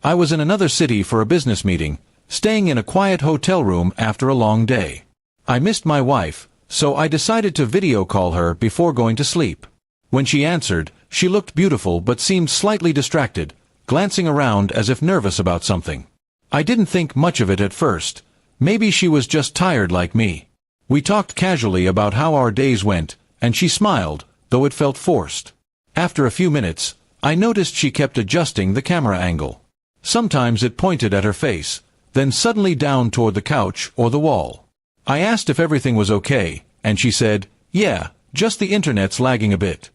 I was in another city for a business meeting, staying in a quiet hotel room after a long day. I missed my wife, so I decided to video call her before going to sleep. When she answered, she looked beautiful but seemed slightly distracted, glancing around as if nervous about something. I didn't think much of it at first. Maybe she was just tired like me. We talked casually about how our days went, and she smiled, though it felt forced. After a few minutes, I noticed she kept adjusting the camera angle. Sometimes it pointed at her face, then suddenly down toward the couch or the wall. I asked if everything was okay, and she said, "Yeah, just the internet's lagging a bit."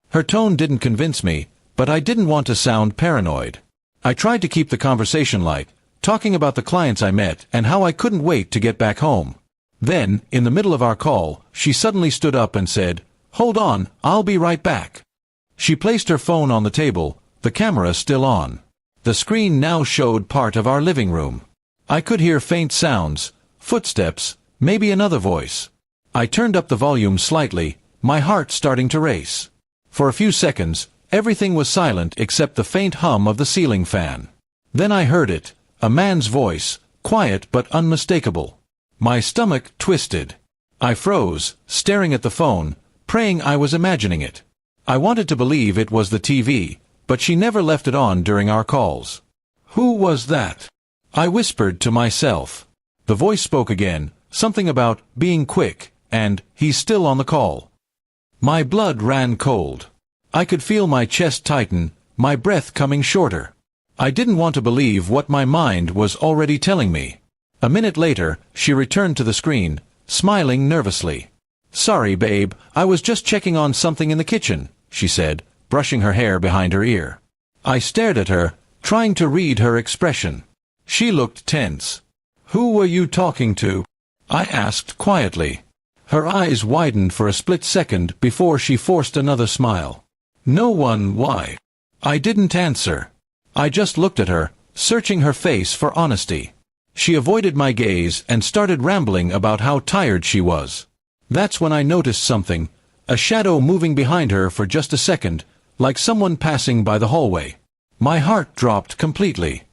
Her tone didn't convince me, but I didn't want to sound paranoid. I tried to keep the conversation light, talking about the clients I met and how I couldn't wait to get back home. Then, in the middle of our call, she suddenly stood up and said, "Hold on, I'll be right back." She placed her phone on the table, the camera still on. The screen now showed part of our living room. I could hear faint sounds, footsteps, maybe another voice. I turned up the volume slightly, my heart starting to race. For a few seconds, everything was silent except the faint hum of the ceiling fan. Then I heard it, a man's voice, quiet but unmistakable. My stomach twisted. I froze, staring at the phone, praying I was imagining it. I wanted to believe it was the TV, but she never left it on during our calls. "Who was that?" I whispered to myself. The voice spoke again, something about being quick, and he's still on the call. My blood ran cold. I could feel my chest tighten, my breath coming shorter. I didn't want to believe what my mind was already telling me. A minute later, she returned to the screen, smiling nervously. "Sorry, babe, I was just checking on something in the kitchen," she said, brushing her hair behind her ear. I stared at her, trying to read her expression. She looked tense. "Who were you talking to?" I asked quietly. Her eyes widened for a split second before she forced another smile. "No one, why?" I didn't answer. I just looked at her, searching her face for honesty. She avoided my gaze and started rambling about how tired she was. That's when I noticed something, a shadow moving behind her for just a second, like someone passing by the hallway. My heart dropped completely.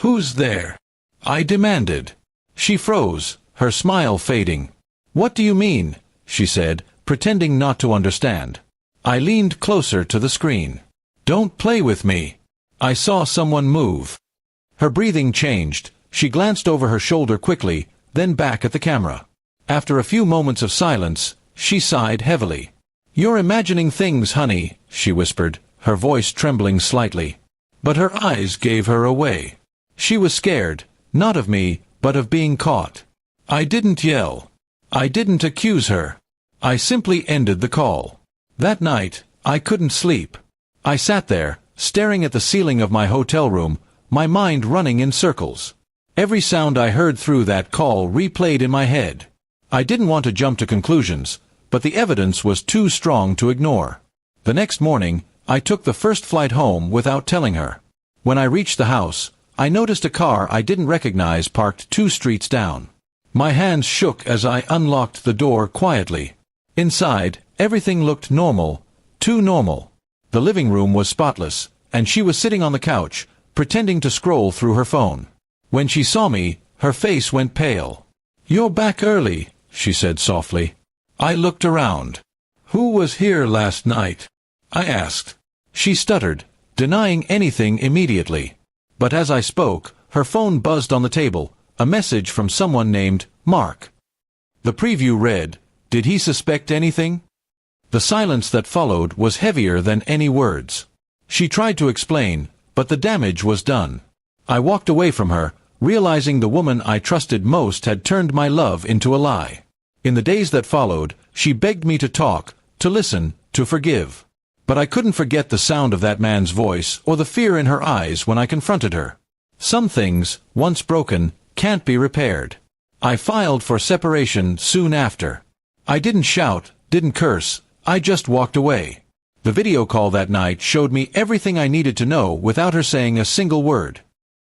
"Who's there?" I demanded. She froze, her smile fading. "What do you mean?" she said, pretending not to understand. I leaned closer to the screen. "Don't play with me." I saw someone move. Her breathing changed. She glanced over her shoulder quickly, then back at the camera. After a few moments of silence, she sighed heavily. "You're imagining things, honey," she whispered, her voice trembling slightly. But her eyes gave her away. She was scared, not of me, but of being caught. I didn't yell. I didn't accuse her. I simply ended the call. That night, I couldn't sleep. I sat there, staring at the ceiling of my hotel room, my mind running in circles. Every sound I heard through that call replayed in my head. I didn't want to jump to conclusions, but the evidence was too strong to ignore. The next morning, I took the first flight home without telling her. When I reached the house, I noticed a car I didn't recognize parked 2 streets down. My hands shook as I unlocked the door quietly. Inside, everything looked normal, too normal. The living room was spotless, and she was sitting on the couch, pretending to scroll through her phone. When she saw me, her face went pale. "You're back early," she said softly. I looked around. "Who was here last night?" I asked. She stuttered, denying anything immediately. But as I spoke, her phone buzzed on the table, a message from someone named Mark. The preview read, "Did he suspect anything?" The silence that followed was heavier than any words. She tried to explain, but the damage was done. I walked away from her, realizing the woman I trusted most had turned my love into a lie. In the days that followed, she begged me to talk, to listen, to forgive. But I couldn't forget the sound of that man's voice or the fear in her eyes when I confronted her. Some things, once broken, can't be repaired. I filed for separation soon after. I didn't shout, didn't curse, I just walked away. The video call that night showed me everything I needed to know without her saying a single word.